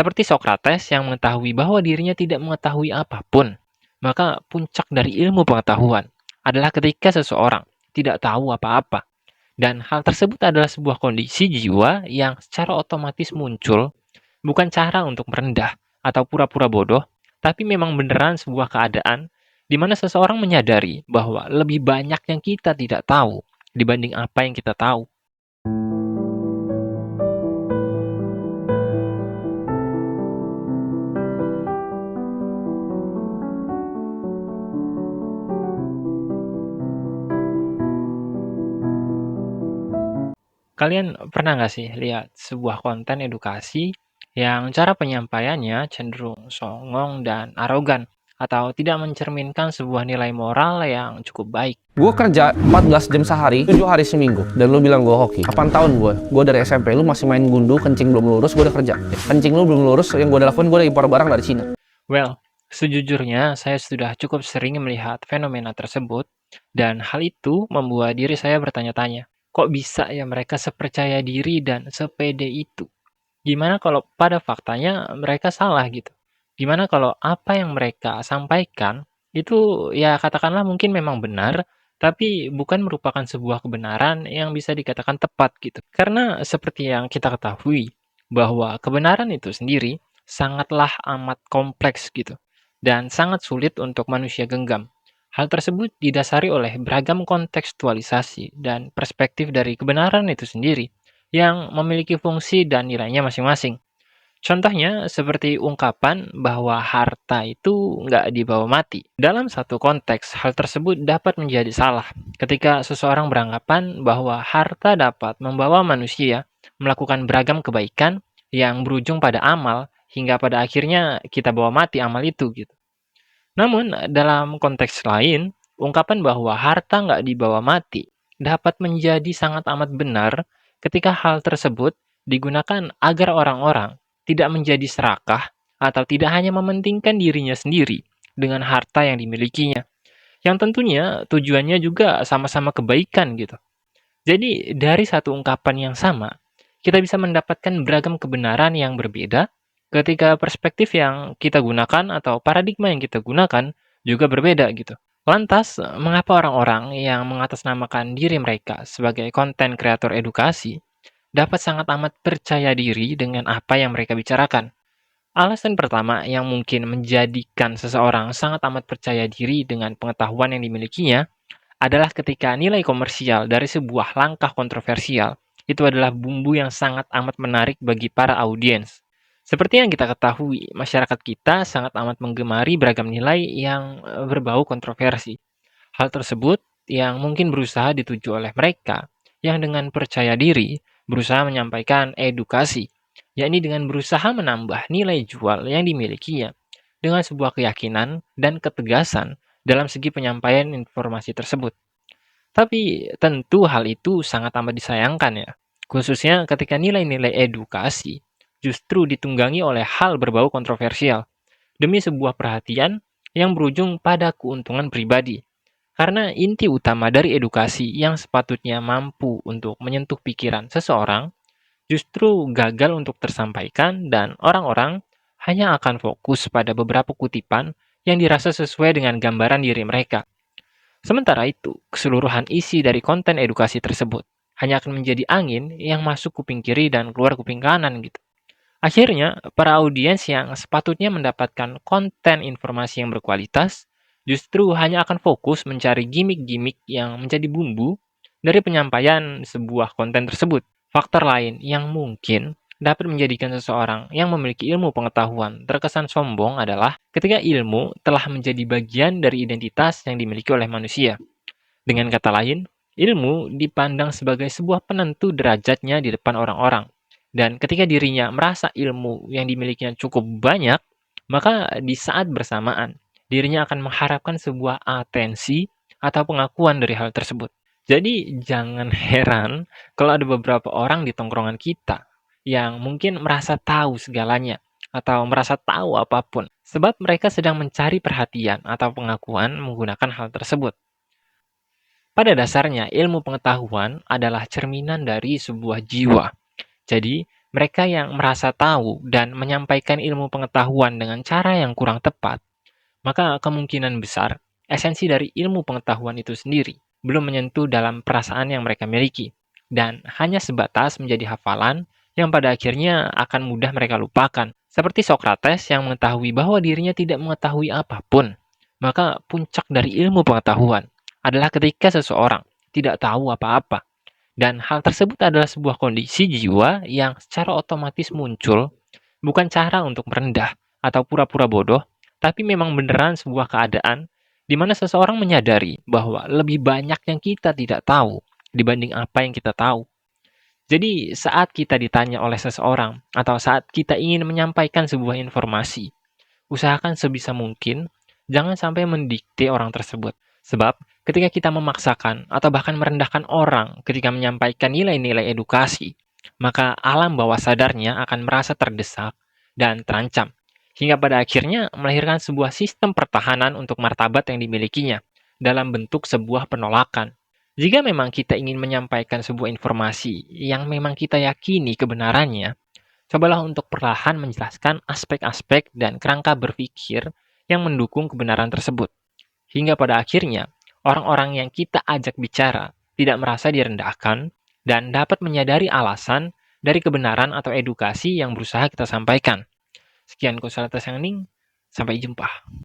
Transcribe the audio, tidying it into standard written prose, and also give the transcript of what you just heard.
Seperti Sokrates yang mengetahui bahwa dirinya tidak mengetahui apapun, maka puncak dari ilmu pengetahuan adalah ketika seseorang tidak tahu apa-apa. Dan hal tersebut adalah sebuah kondisi jiwa yang secara otomatis muncul, bukan cara untuk merendah atau pura-pura bodoh, tapi memang beneran sebuah keadaan di mana seseorang menyadari bahwa lebih banyak yang kita tidak tahu dibanding apa yang kita tahu. Kalian pernah nggak sih lihat sebuah konten edukasi yang cara penyampaiannya cenderung songong dan arogan atau tidak mencerminkan sebuah nilai moral yang cukup baik? Gue kerja 14 jam sehari, 7 hari seminggu. Dan lu bilang gue hoki. 8 tahun gue. Gue dari SMP, lu masih main gundu, kencing belum lurus, gue udah kerja. Kencing lu belum lurus, yang gue udah lakuin, gue udah impor barang dari Cina. Well, sejujurnya saya sudah cukup sering melihat fenomena tersebut dan hal itu membuat diri saya bertanya-tanya, kok bisa ya mereka sepercaya diri dan sepede itu? Gimana kalau pada faktanya mereka salah gitu? Gimana kalau apa yang mereka sampaikan itu ya katakanlah mungkin memang benar, tapi bukan merupakan sebuah kebenaran yang bisa dikatakan tepat gitu. Karena seperti yang kita ketahui bahwa kebenaran itu sendiri sangatlah amat kompleks gitu dan sangat sulit untuk manusia genggam. Hal tersebut didasari oleh beragam kontekstualisasi dan perspektif dari kebenaran itu sendiri yang memiliki fungsi dan nilainya masing-masing. Contohnya seperti ungkapan bahwa harta itu nggak dibawa mati. Dalam satu konteks, hal tersebut dapat menjadi salah ketika seseorang beranggapan bahwa harta dapat membawa manusia melakukan beragam kebaikan yang berujung pada amal hingga pada akhirnya kita bawa mati amal itu gitu. Namun, dalam konteks lain, ungkapan bahwa harta nggak dibawa mati dapat menjadi sangat amat benar ketika hal tersebut digunakan agar orang-orang tidak menjadi serakah atau tidak hanya mementingkan dirinya sendiri dengan harta yang dimilikinya. Yang tentunya tujuannya juga sama-sama kebaikan gitu. Jadi dari satu ungkapan yang sama, kita bisa mendapatkan beragam kebenaran yang berbeda ketika perspektif yang kita gunakan atau paradigma yang kita gunakan juga berbeda gitu. Lantas, mengapa orang-orang yang mengatasnamakan diri mereka sebagai konten kreator edukasi dapat sangat amat percaya diri dengan apa yang mereka bicarakan? Alasan pertama yang mungkin menjadikan seseorang sangat amat percaya diri dengan pengetahuan yang dimilikinya adalah ketika nilai komersial dari sebuah langkah kontroversial itu adalah bumbu yang sangat amat menarik bagi para audiens. Seperti yang kita ketahui, masyarakat kita sangat amat menggemari beragam nilai yang berbau kontroversi. Hal tersebut yang mungkin berusaha dituju oleh mereka yang dengan percaya diri berusaha menyampaikan edukasi, yakni dengan berusaha menambah nilai jual yang dimilikinya dengan sebuah keyakinan dan ketegasan dalam segi penyampaian informasi tersebut. Tapi tentu hal itu sangat amat disayangkan ya, khususnya ketika nilai-nilai edukasi justru ditunggangi oleh hal berbau kontroversial demi sebuah perhatian yang berujung pada keuntungan pribadi. Karena inti utama dari edukasi yang sepatutnya mampu untuk menyentuh pikiran seseorang justru gagal untuk tersampaikan dan orang-orang hanya akan fokus pada beberapa kutipan yang dirasa sesuai dengan gambaran diri mereka. Sementara itu, keseluruhan isi dari konten edukasi tersebut hanya akan menjadi angin yang masuk kuping kiri dan keluar kuping kanan gitu. Akhirnya, para audiens yang sepatutnya mendapatkan konten informasi yang berkualitas justru hanya akan fokus mencari gimmick-gimmick yang menjadi bumbu dari penyampaian sebuah konten tersebut. Faktor lain yang mungkin dapat menjadikan seseorang yang memiliki ilmu pengetahuan terkesan sombong adalah ketika ilmu telah menjadi bagian dari identitas yang dimiliki oleh manusia. Dengan kata lain, ilmu dipandang sebagai sebuah penentu derajatnya di depan orang-orang. Dan ketika dirinya merasa ilmu yang dimilikinya cukup banyak, maka di saat bersamaan, dirinya akan mengharapkan sebuah atensi atau pengakuan dari hal tersebut. Jadi jangan heran kalau ada beberapa orang di tongkrongan kita yang mungkin merasa tahu segalanya atau merasa tahu apapun, sebab mereka sedang mencari perhatian atau pengakuan menggunakan hal tersebut. Pada dasarnya, ilmu pengetahuan adalah cerminan dari sebuah jiwa. Jadi, Mereka yang merasa tahu dan menyampaikan ilmu pengetahuan dengan cara yang kurang tepat, maka kemungkinan besar esensi dari ilmu pengetahuan itu sendiri belum menyentuh dalam perasaan yang mereka miliki, dan hanya sebatas menjadi hafalan yang pada akhirnya akan mudah mereka lupakan. Seperti Socrates yang mengetahui bahwa dirinya tidak mengetahui apapun, maka puncak dari ilmu pengetahuan adalah ketika seseorang tidak tahu apa-apa. Dan hal tersebut adalah sebuah kondisi jiwa yang secara otomatis muncul, bukan cara untuk merendah atau pura-pura bodoh, tapi memang beneran sebuah keadaan di mana seseorang menyadari bahwa lebih banyak yang kita tidak tahu dibanding apa yang kita tahu. Jadi, saat kita ditanya oleh seseorang atau saat kita ingin menyampaikan sebuah informasi, usahakan sebisa mungkin jangan sampai mendikte orang tersebut. Sebab, ketika kita memaksakan atau bahkan merendahkan orang ketika menyampaikan nilai-nilai edukasi, maka alam bawah sadarnya akan merasa terdesak dan terancam, hingga pada akhirnya melahirkan sebuah sistem pertahanan untuk martabat yang dimilikinya dalam bentuk sebuah penolakan. Jika memang kita ingin menyampaikan sebuah informasi yang memang kita yakini kebenarannya, cobalah untuk perlahan menjelaskan aspek-aspek dan kerangka berpikir yang mendukung kebenaran tersebut. Hingga pada akhirnya, orang-orang yang kita ajak bicara tidak merasa direndahkan dan dapat menyadari alasan dari kebenaran atau edukasi yang berusaha kita sampaikan. Sekian Kusalatas yang Ning, sampai jumpa.